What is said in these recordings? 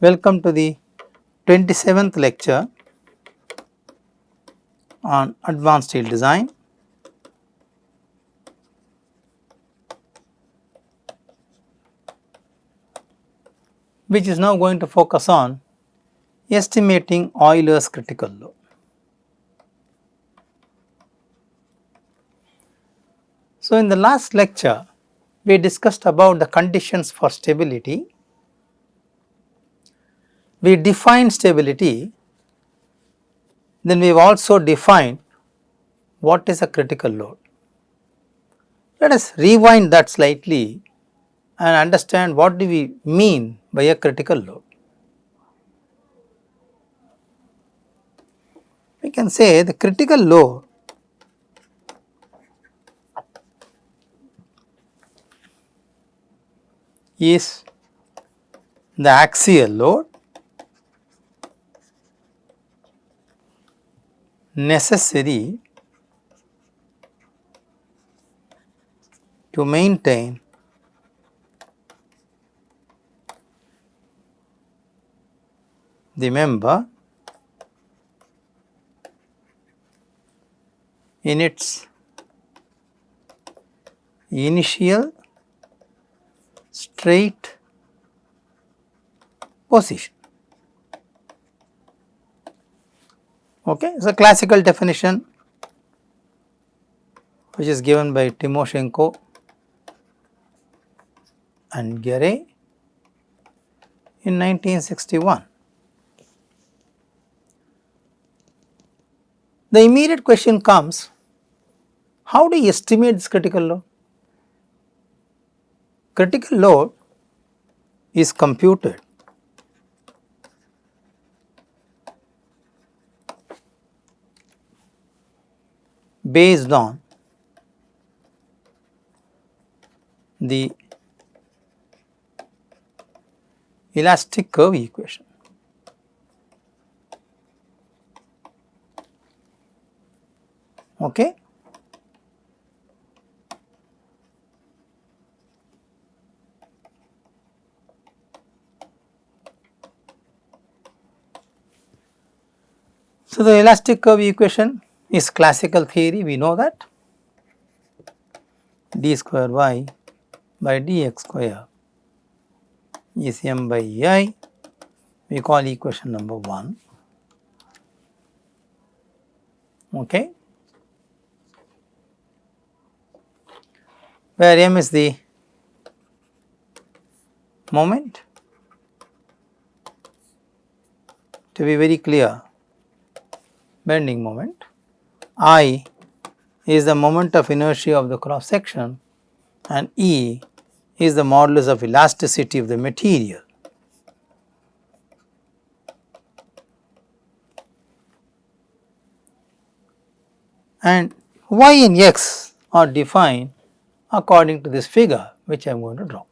Welcome to the 27th lecture on advanced steel design. Which is now going to focus on estimating Euler's critical load. So, in the last lecture, we discussed about the conditions for stability. We defined stability, then we have also defined what is a critical load. Let us rewind that slightly and understand what do we mean by a critical load. We can say the critical load is the axial load necessary to maintain the member in its initial straight position. Okay, so classical definition which is given by Timoshenko and Guéret in 1961. The immediate question comes, how do you estimate this critical load? Critical load is computed based on the elastic curve equation. Okay. So, the elastic curve equation is classical theory, we know that d square y by dx square is m by ei, we call equation number 1. Okay. Where m is the moment. To be very clear, bending moment. I is the moment of inertia of the cross section and E is the modulus of elasticity of the material. And y and x are defined according to this figure which I am going to draw.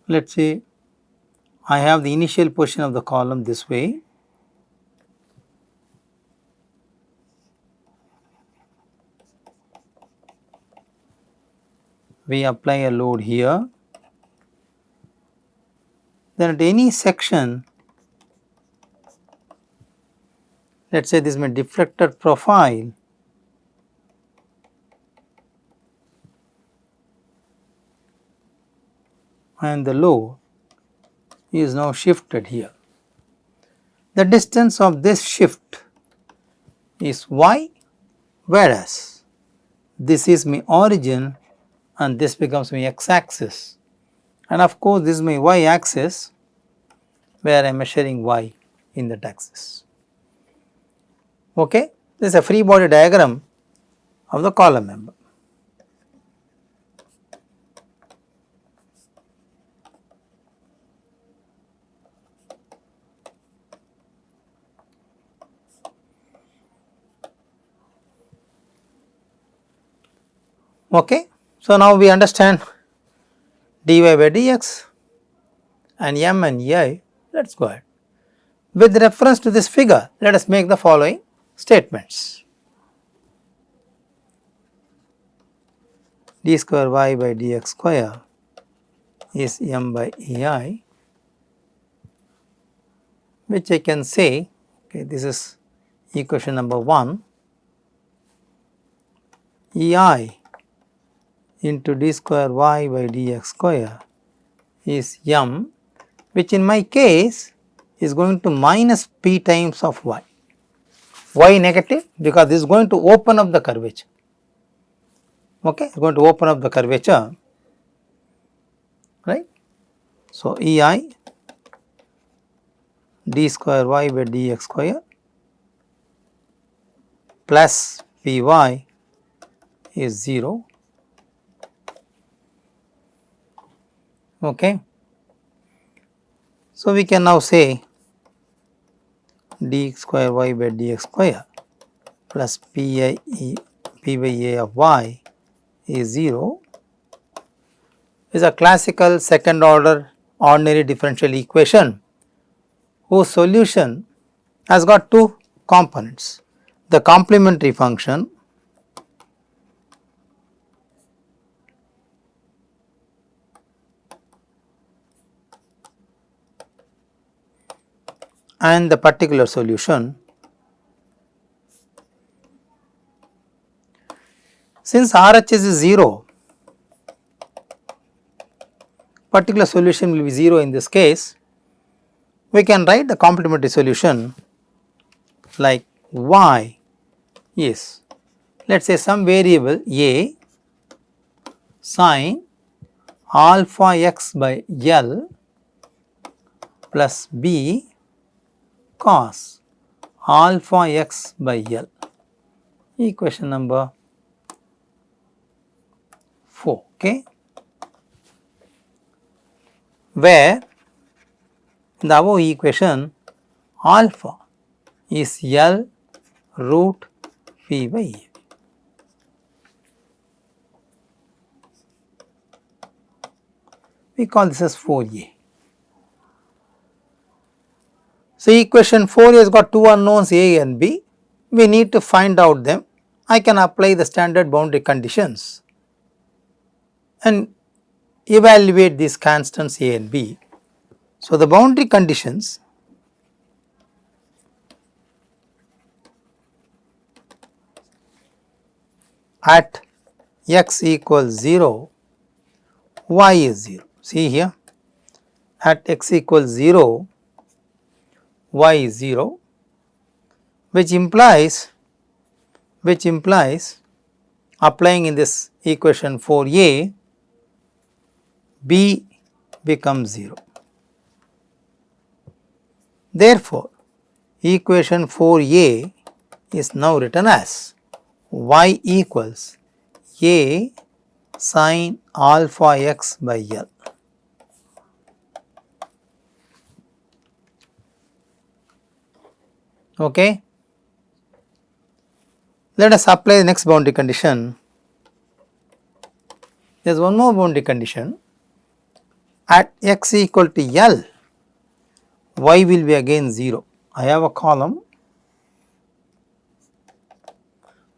Let us say I have the initial position of the column this way, we apply a load here, then at any section, let us say this is my deflector profile, and the load is now shifted here. The distance of this shift is y, whereas this is my origin and this becomes my x axis, and of course this is my y axis where I am measuring y in that axis. Okay. This is a free body diagram of the column member. Okay. So, now we understand dy by dx and m and ei. Let us go ahead. With reference to this figure, let us make the following statements. D square y by dx square is m by ei, which I can say, okay, this is equation number 1, EI into d square y by dx square is m, which in my case is going to minus p times of y. Why negative? Because this is going to open up the curvature. Okay, it's going to open up the curvature, right. So, EI d square y by dx square plus Py is 0. Okay. So, we can now say d square y by dx square plus P by A of y is 0 is a classical second order ordinary differential equation whose solution has got two components, the complementary function and the particular solution. Since RHS is 0, particular solution will be 0 in this case, we can write the complementary solution like y is, let us say, some variable a sin alpha x by L plus b cos alpha x by L, equation number 4, okay, where in the above equation alpha is L root P by A. We call this as 4a. So, equation 4 has got two unknowns a and b, we need to find out them. I can apply the standard boundary conditions and evaluate these constants a and b. So, the boundary conditions at x equals 0, y is 0. See here, at x equals 0, y is 0, which implies applying in this equation 4a, b becomes 0. Therefore, equation 4a is now written as y equals a sin alpha x by L. Okay. Let us apply the next boundary condition. There is one more boundary condition. At x equal to L, y will be again 0. I have a column,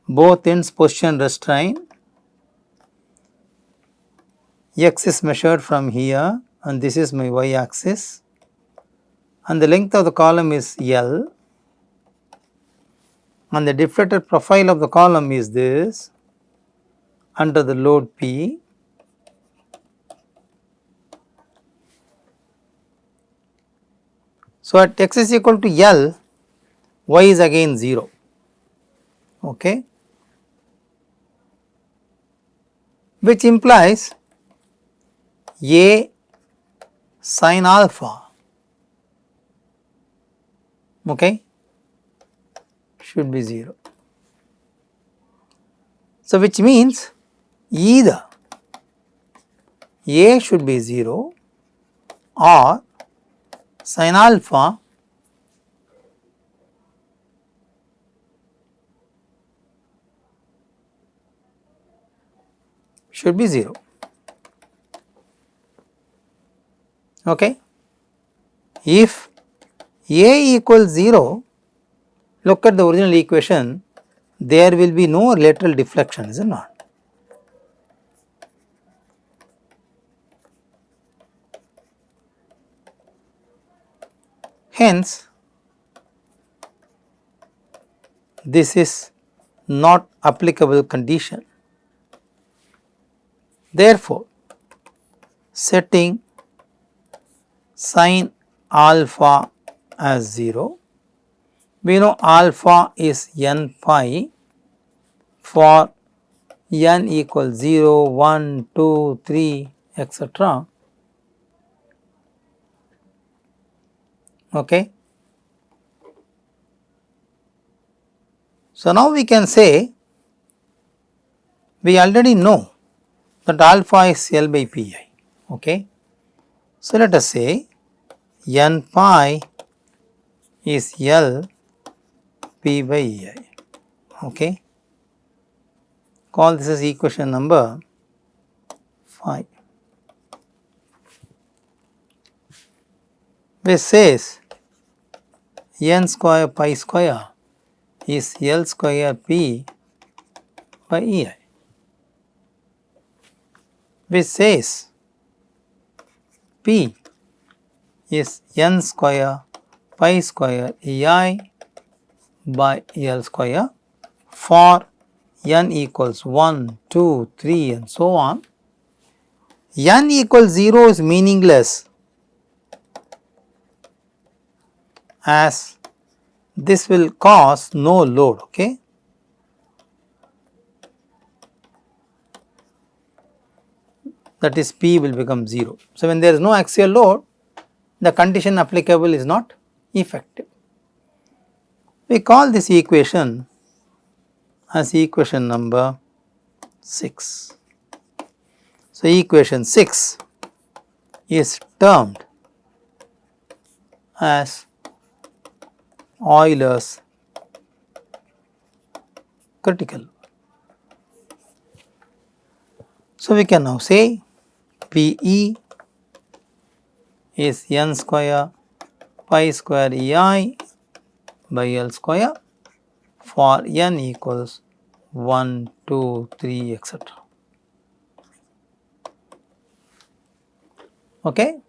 both ends position restrained, x is measured from here and this is my y axis and the length of the column is L and the deflected profile of the column is this under the load P. So, at x is equal to L, y is again 0, okay, which implies a sin alpha, okay, should be 0. So, which means either a should be 0 or sin alpha should be 0. Okay. If a equals 0, look at the original equation, there will be no lateral deflection, is it not? Hence, this is not applicable condition. Therefore, setting sin alpha as 0, we know alpha is n pi for n equals 0, 1, 2, 3 etc. Okay. So, now we can say we already know that alpha is L by pi. Okay. So, let us say n pi is L p by ei. Okay. Call this as equation number 5, which says n square pi square is L square p by ei, which says p is n square pi square ei by L square for n equals 1, 2, 3 and so on. N equals 0 is meaningless, as this will cause no load. Okay. That is P will become 0. So, when there is no axial load, the condition applicable is not effective. We call this equation as equation number 6. So, equation 6 is termed as Euler's critical. So, we can now say Pe is n square pi square ei by L square for n equals 1, 2, 3 etc. Okay.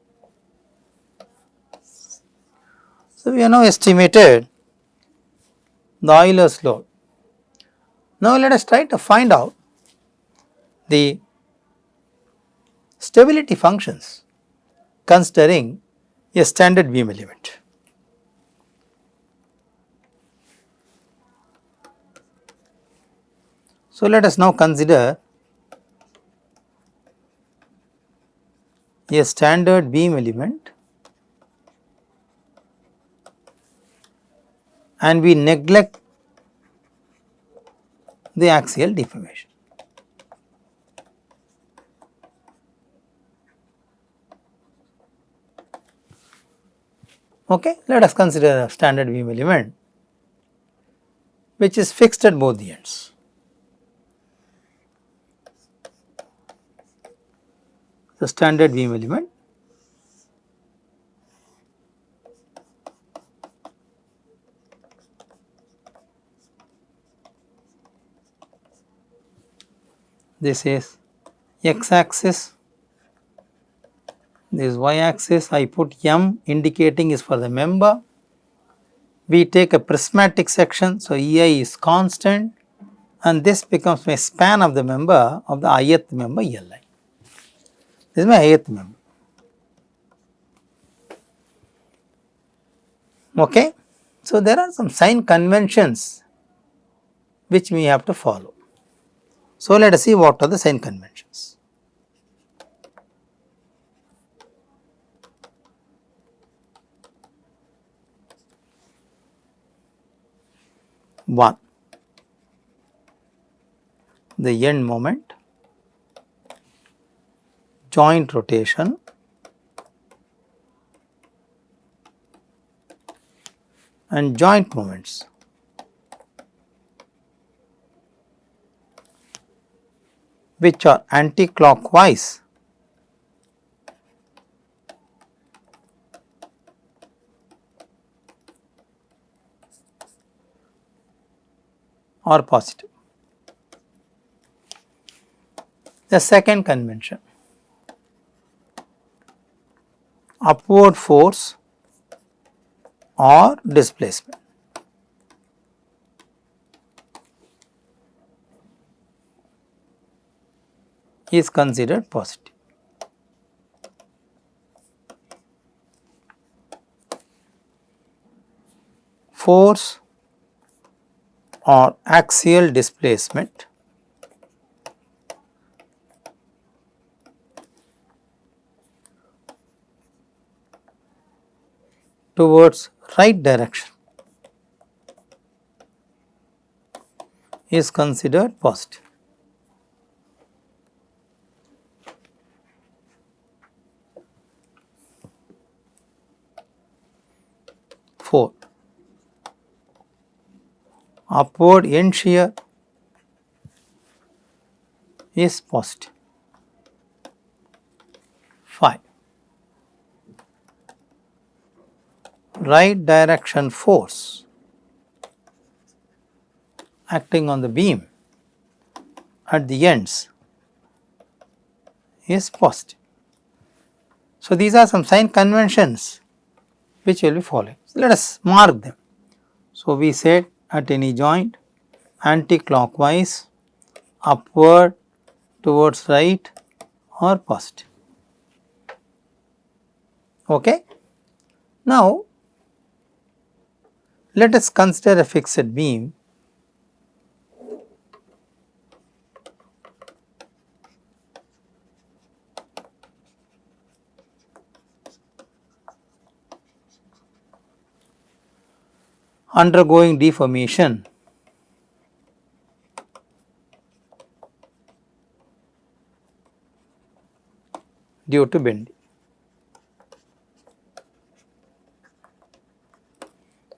So, we have now estimated the Euler's load. Now, let us try to find out the stability functions considering a standard beam element. So, let us now consider a standard beam element and we neglect the axial deformation. Okay. Let us consider a standard beam element which is fixed at both the ends. The standard beam element this is x axis, this is y axis. I put m indicating is for the member. We take a prismatic section, so ei is constant and this becomes my span of the member of the ith member Li. This is my ith member. Okay. So, there are some sign conventions which we have to follow. So, let us see what are the sign conventions. One, the end moment, joint rotation, and joint moments. Which are anti-clockwise or positive. The second convention, upward force or displacement. is considered positive. Force or axial displacement towards right direction is considered positive. Four, upward end shear is positive. 5, right direction force acting on the beam at the ends is positive. So, these are some sign conventions which will be following. So, let us mark them. So, we said at any joint anti-clockwise, upward, towards right or positive. Okay. Now, let us consider a fixed beam undergoing deformation due to bending.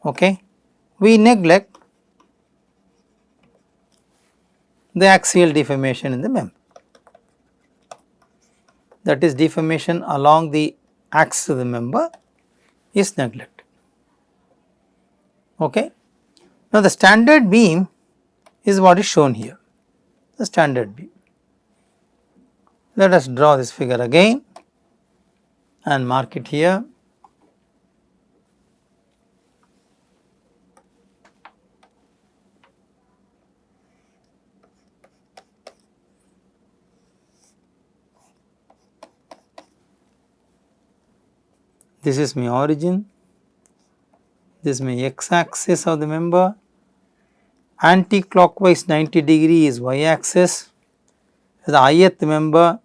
Okay. We neglect the axial deformation in the member, that is deformation along the axis of the member is neglected. Okay. Now, the standard beam is what is shown here, the standard beam. Let us draw this figure again and mark it here. This is my origin, this is my x axis of the member, anti-clockwise 90 degree is y axis, the ith member,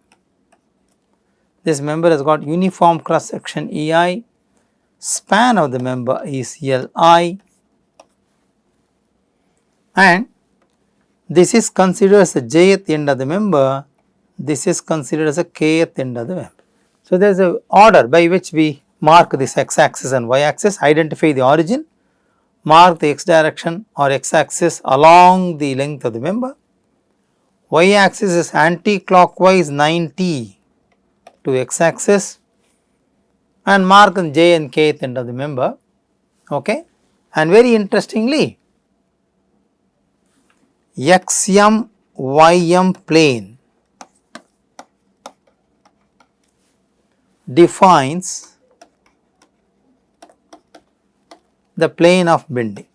this member has got uniform cross section EI, span of the member is LI, and this is considered as the jth end of the member, this is considered as a kth end of the member. So, there is a order by which we mark this x axis and y axis, identify the origin, mark the x direction or x axis along the length of the member, y axis is anti-clockwise 90 to x axis and mark the j and kth end of the member. Okay. And very interestingly, xm ym plane defines the plane of bending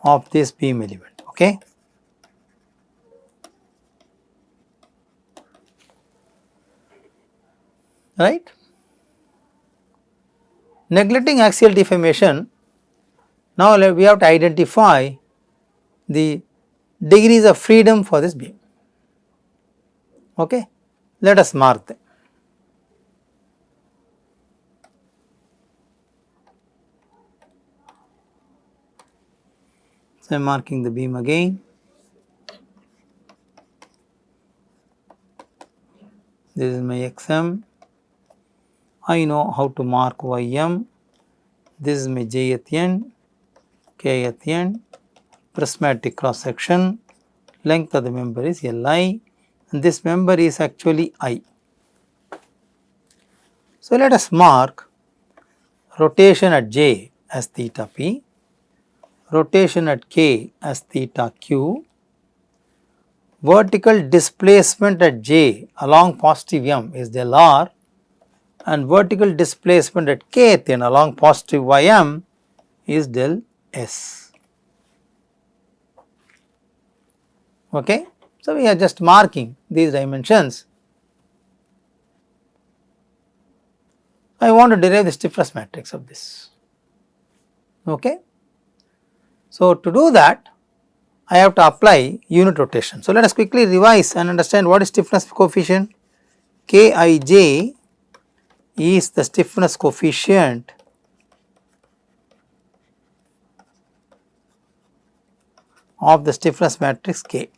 of this beam element. Okay. Right. Neglecting axial deformation, now we have to identify the degrees of freedom for this beam. Okay. Let us mark them. So, I am marking the beam again. This is my xm. I know how to mark ym. This is my jth end, kth end, prismatic cross section, length of the member is Li, and this member is actually I. So, let us mark rotation at j as theta p, rotation at k as theta q, vertical displacement at j along positive m is del r, and vertical displacement at kth end along positive ym is del s. Okay. So, we are just marking these dimensions. I want to derive the stiffness matrix of this. Okay. So, to do that I have to apply unit rotation. So, let us quickly revise and understand what is stiffness coefficient. Kij is the stiffness coefficient of the stiffness matrix K.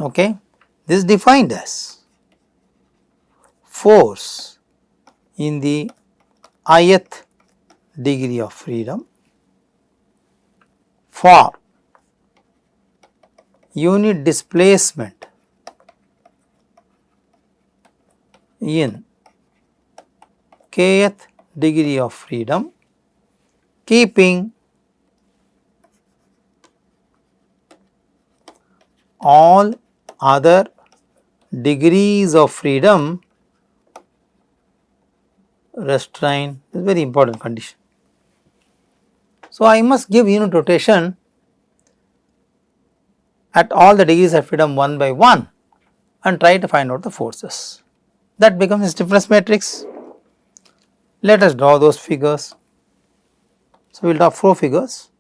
Okay. This is defined as force in the ith degree of freedom for unit displacement in kth degree of freedom, keeping all other degrees of freedom restrained. This is very important condition. So, I must give unit rotation at all the degrees of freedom one by one and try to find out the forces. That becomes a stiffness matrix. Let us draw those figures. So, we will draw 4 figures.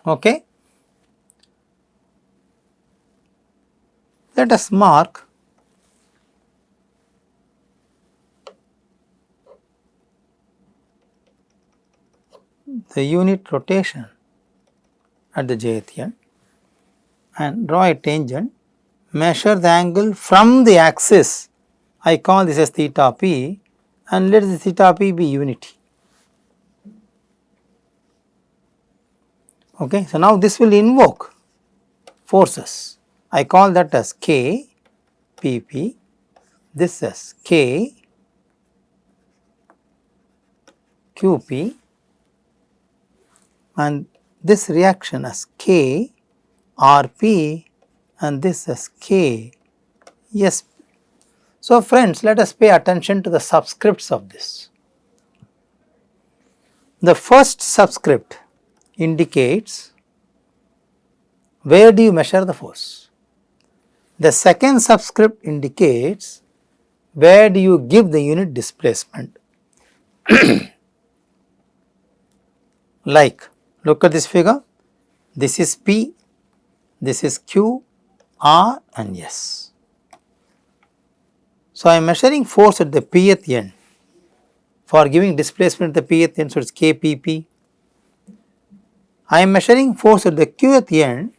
Okay. Let us mark the unit rotation at the jth end and draw a tangent, measure the angle from the axis. I call this as theta p and let the theta p be unity. Okay. So, now this will invoke forces. I call that as K PP, this as K QP and this reaction as K RP and this as K SP. So, friends, let us pay attention to the subscripts of this. The first subscript indicates where do you measure the force. The second subscript indicates where do you give the unit displacement. Like, look at this figure, this is P, this is Q, R and S. So, I am measuring force at the pth end for giving displacement at the pth end, so it is KPP. I am measuring force at the qth end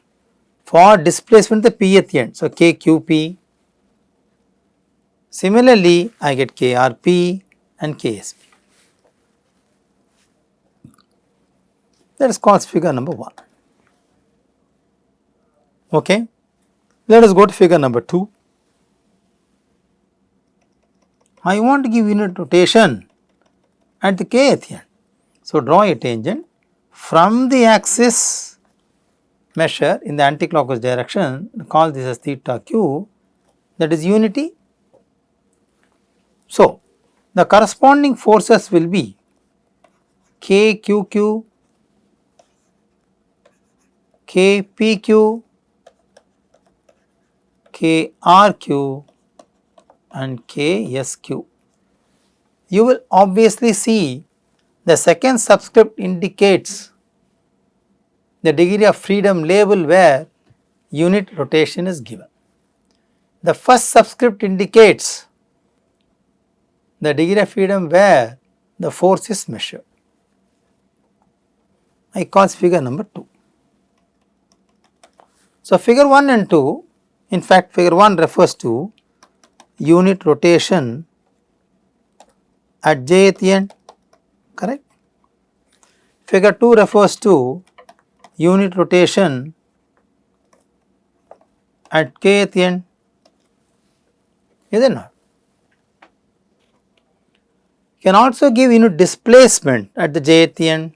for displacement at the pth end, so KQP. Similarly, I get KRP and KSP. That is called figure number 1. Okay. Let us go to figure number 2. I want to give unit rotation at the kth end. So, draw a tangent from the axis, measure in the anticlockwise direction, call this as theta q, that is unity. So, the corresponding forces will be KQQ, KPQ, KRQ and KSQ. You will obviously see the second subscript indicates the degree of freedom label where unit rotation is given. The first subscript indicates the degree of freedom where the force is measured. I call figure number 2. So, figure 1 and 2, in fact figure 1 refers to unit rotation at jth end, correct. Figure 2 refers to unit rotation at kth end, is it not? Can also give unit displacement at the jth end.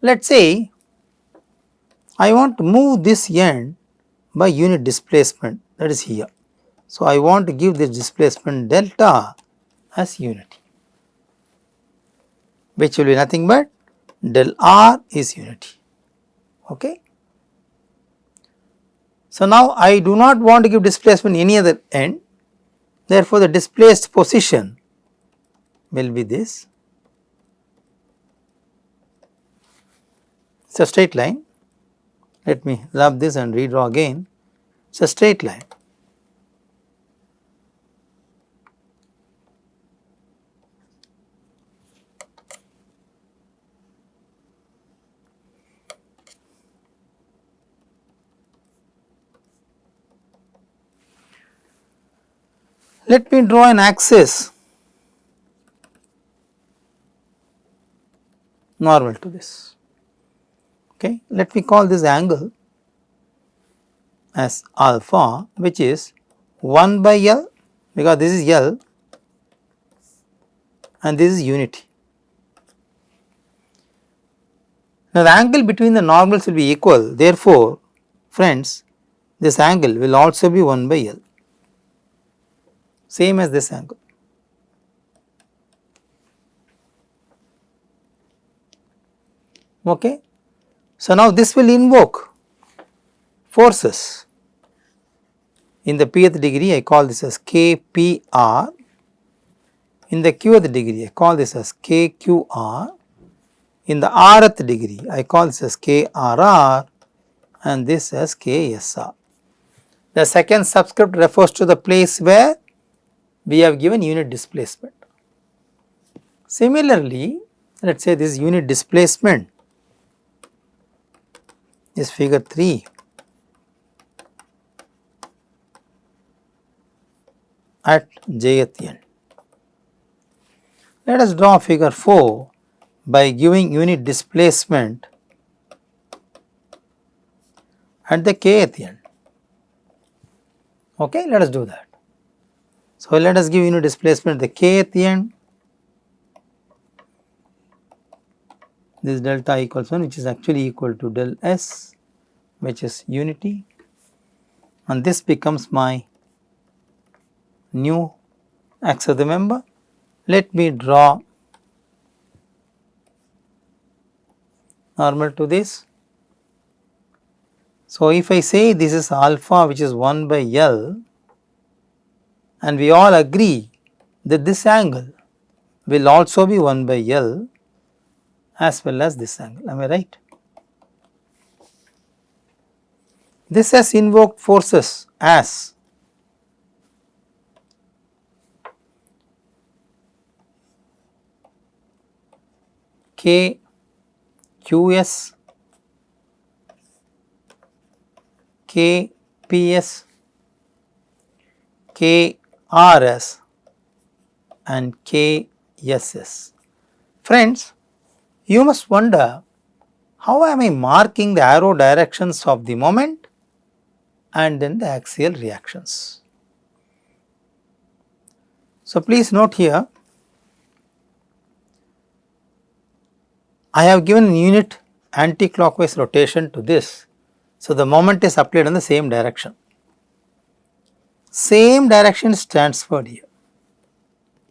Let us say I want to move this end by unit displacement, that is here. So, I want to give this displacement delta as unity, which will be nothing but del r is unity. Okay. So, now I do not want to give displacement any other end, therefore, the displaced position will be this. It is a straight line. Let me rub this and redraw again. It is a straight line. Let me draw an axis normal to this. Okay. Let me call this angle as alpha, which is 1 by L, because this is L and this is unity. Now, the angle between the normals will be equal, therefore, friends, this angle will also be 1 by L, same as this angle. Okay. So, now this will invoke forces in the pth degree. I call this as kpr, in the qth degree I call this as kqr, in the rth degree I call this as krr, and this as ksr. The second subscript refers to the place where we have given unit displacement. Similarly, let us say this unit displacement is figure 3. At jth end. Let us draw figure 4 by giving unit displacement at the kth end. Okay, let us do that. So, let us give unit displacement at the kth end. This delta equals 1, which is actually equal to del s, which is unity, and this becomes my new axis of the member. Let me draw normal to this. So, if I say this is alpha, which is 1 by L, and we all agree that this angle will also be 1 by L as well as this angle, am I right? This has invoked forces as K QS, KPS, KRS and KSS. Friends, you must wonder, how am I marking the arrow directions of the moment and then the axial reactions? So, please note here, I have given unit anti-clockwise rotation to this. So, the moment is applied in the same direction. Same direction is transferred here.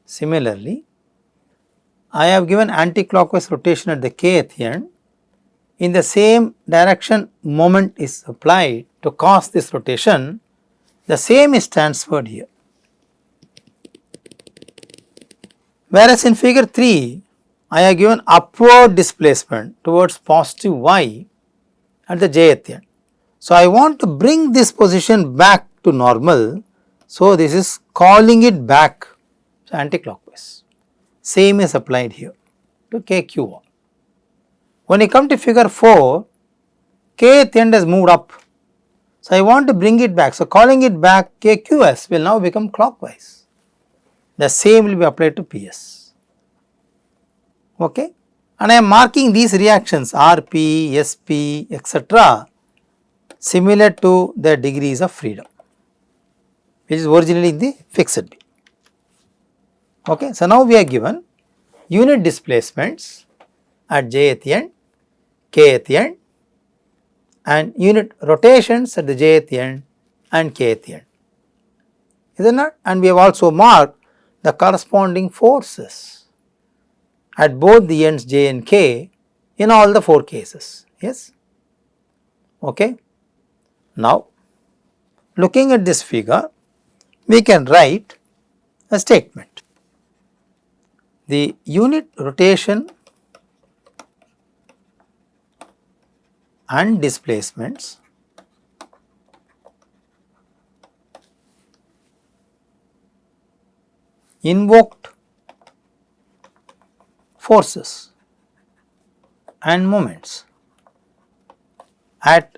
Similarly, I have given anti-clockwise rotation at the kth end. In the same direction moment is applied to cause this rotation, the same is transferred here. Whereas in figure 3, I have given upward displacement towards positive y at the jth end. So, I want to bring this position back to normal. So, this is calling it back, so anti-clockwise. Same is applied here to KQ1. When you come to figure 4, kth end has moved up. So, I want to bring it back. So, calling it back, KQS will now become clockwise. The same will be applied to PS. Okay? And I am marking these reactions RP, SP, etc. similar to the degrees of freedom, which is originally in the fixed B. Okay. So, now we are given unit displacements at jth end, kth end, and unit rotations at the jth end and kth end, is it not? And we have also marked the corresponding forces at both the ends j and k in all the 4 cases, yes. Okay. Now, looking at this figure, we can write a statement. The unit rotation and displacements invoked forces and moments at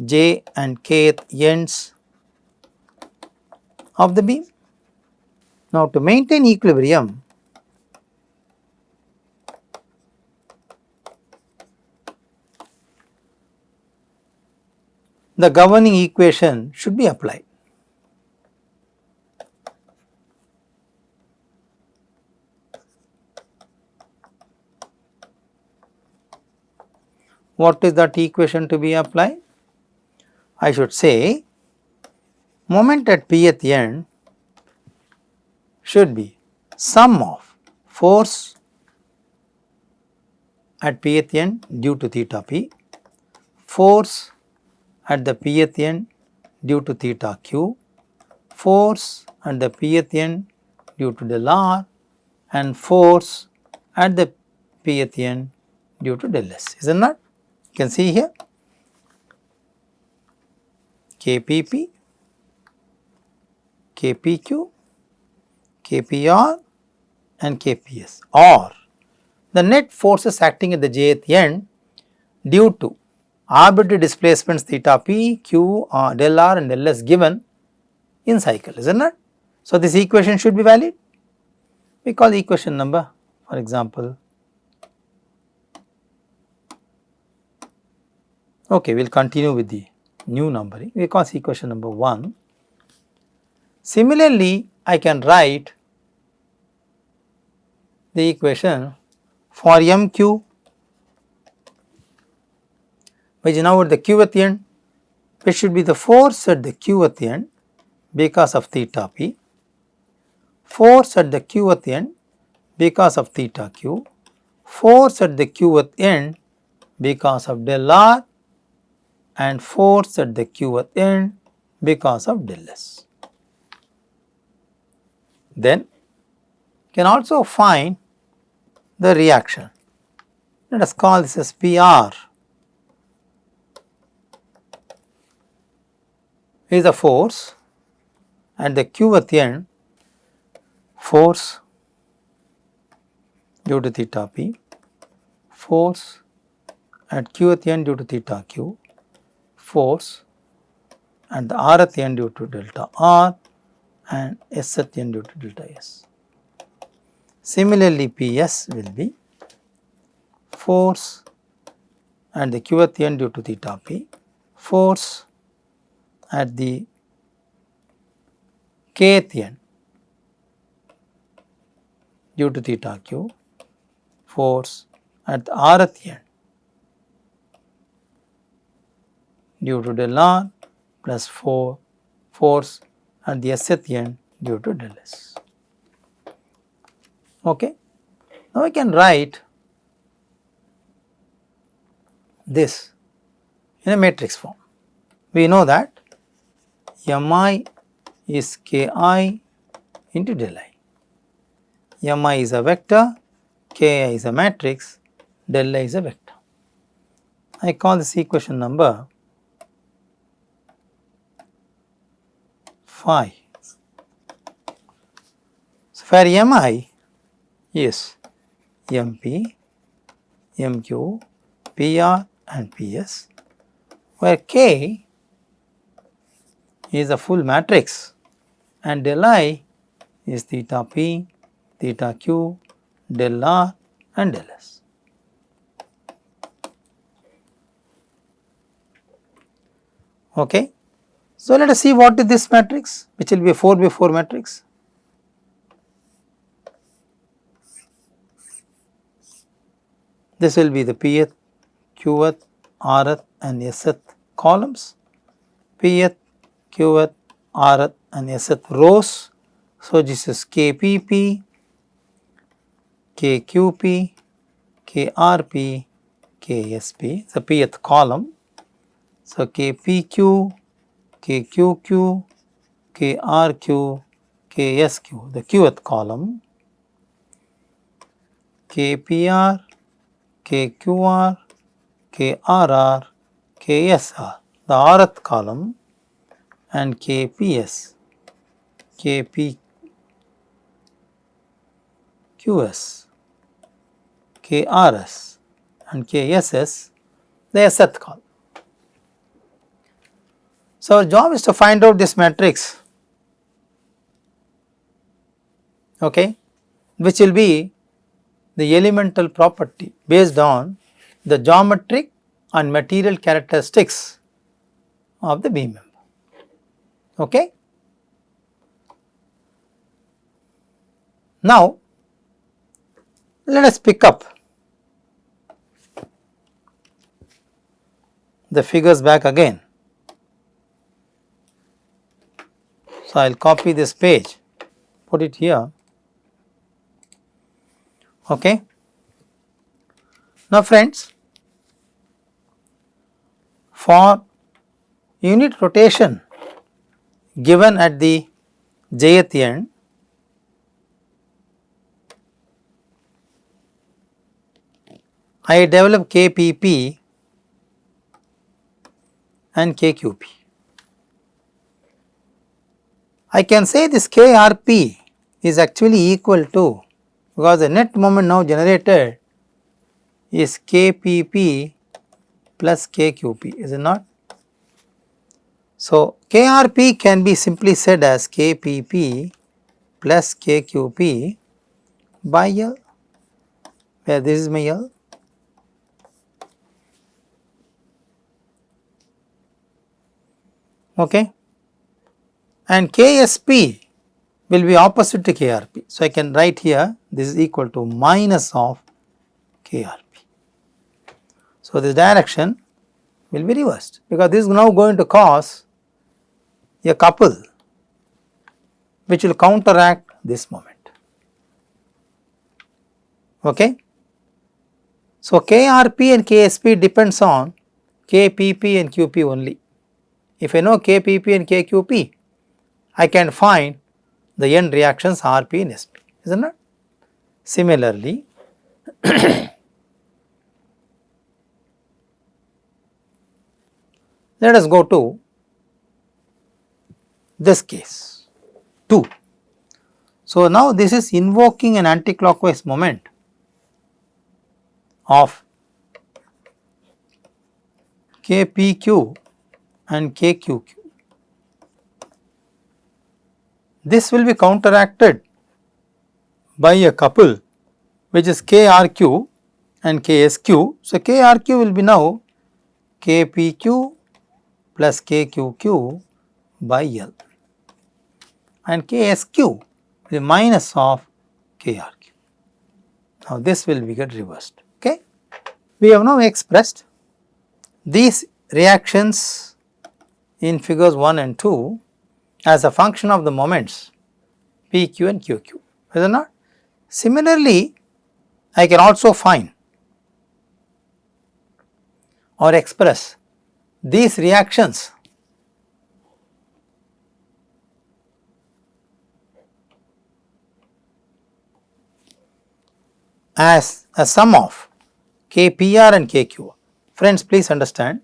j and kth ends of the beam. Now, to maintain equilibrium, the governing equation should be applied. What is that equation to be applied? I should say moment at pth end should be sum of force at pth end due to theta p, force at the pth end due to theta q, force at the pth end due to del r, and force at the pth end due to del s, is it not? You can see here kpp, kpq, kpr and kps, or the net forces acting at the jth end due to arbitrary displacements theta p, q, del r and del s given in cycle, is it not? So, this equation should be valid. We call the equation number, for example, okay, we will continue with the new numbering, we call equation number 1. Similarly, I can write the equation for mq, which is now at the qth end, which should be the force at the qth end because of theta p, force at the qth end because of theta q, force at the qth end because of del r, and force at the qth end because of del s. Then can also find the reaction. Let us call this as PR is the force at the qth end, force due to theta p, force at qth end due to theta q, force at the rth end due to delta r and sth end due to delta s. Similarly, Ps will be force at the qth end due to theta p, force at the kth end due to theta q, force at the rth end due to del r plus force at the sth end due to del s. Okay. Now, I can write this in a matrix form. We know that mi is ki into del I. Mi is a vector, ki is a matrix, del I is a vector. I call this equation number phi. So, for mi is mp, mq, pr and ps, where k is a full matrix and del I is theta p, theta q, del r and del s. Okay. So, let us see what is this matrix, which will be a 4 by 4 matrix. This will be the pth, qth, rth and sth columns, pth, qth, rth and sth rows. So, this is kpp, kqp, krp, ksp, the pth column. So, kpq, kqq, krq, ksq, the qth column, kpr, kqr, krr, ksr, the rth column, and kps, kpqs, krs and kss, the sth column. So, our job is to find out this matrix, okay, which will be the elemental property based on the geometric and material characteristics of the beam member. Okay. Now, let us pick up the figures back again. So, I will copy this page, put it here. Okay. Now, friends, for unit rotation given at the jth end, I develop kpp and kqp. I can say this krp is actually equal to, because the net moment now generated is kpp plus kqp, is it not? So, krp can be simply said as kpp plus kqp by L, where this is my L. Okay. And ksp will be opposite to krp. So, I can write here this is equal to minus of krp. So, this direction will be reversed, because this is now going to cause a couple which will counteract this moment. Okay. So, krp and ksp depends on kpp and qp only. If I know kpp and kqp, I can find the end reactions rp and sp, isn't it? Similarly, let us go to this case 2. So, now this is invoking an anticlockwise moment of kpq and kqq. This will be counteracted by a couple which is krq and ksq. So, krq will be now kpq plus kqq by L, and ksq will be minus of krq. Now, this will be get reversed. Okay. We have now expressed these reactions in figures 1 and 2 as a function of the moments pq and qq, is it not? Similarly, I can also find or express these reactions as a sum of kpr and kqr. Friends, please understand,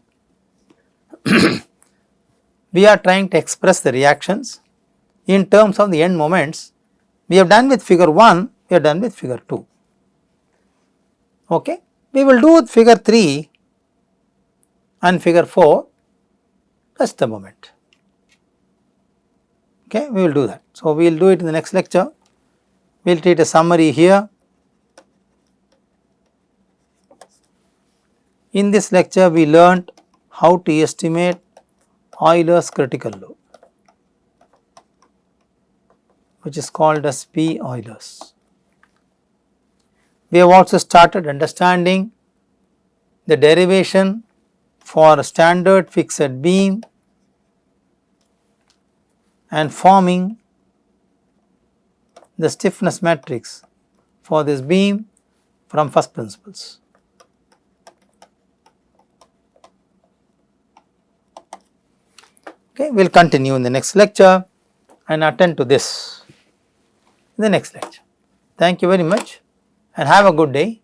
we are trying to express the reactions in terms of the end moments. We have done with figure 1, we have done with figure 2. Okay. We will do with figure 3 and figure 4 just a moment. Okay, we will do that. So, we will do it in the next lecture. We will treat a summary here. In this lecture, we learned how to estimate Euler's critical law, which is called as P Euler's. We have also started understanding the derivation for a standard fixed beam and forming the stiffness matrix for this beam from first principles. Okay, we will continue in the next lecture and attend to this in the next lecture. Thank you very much and have a good day.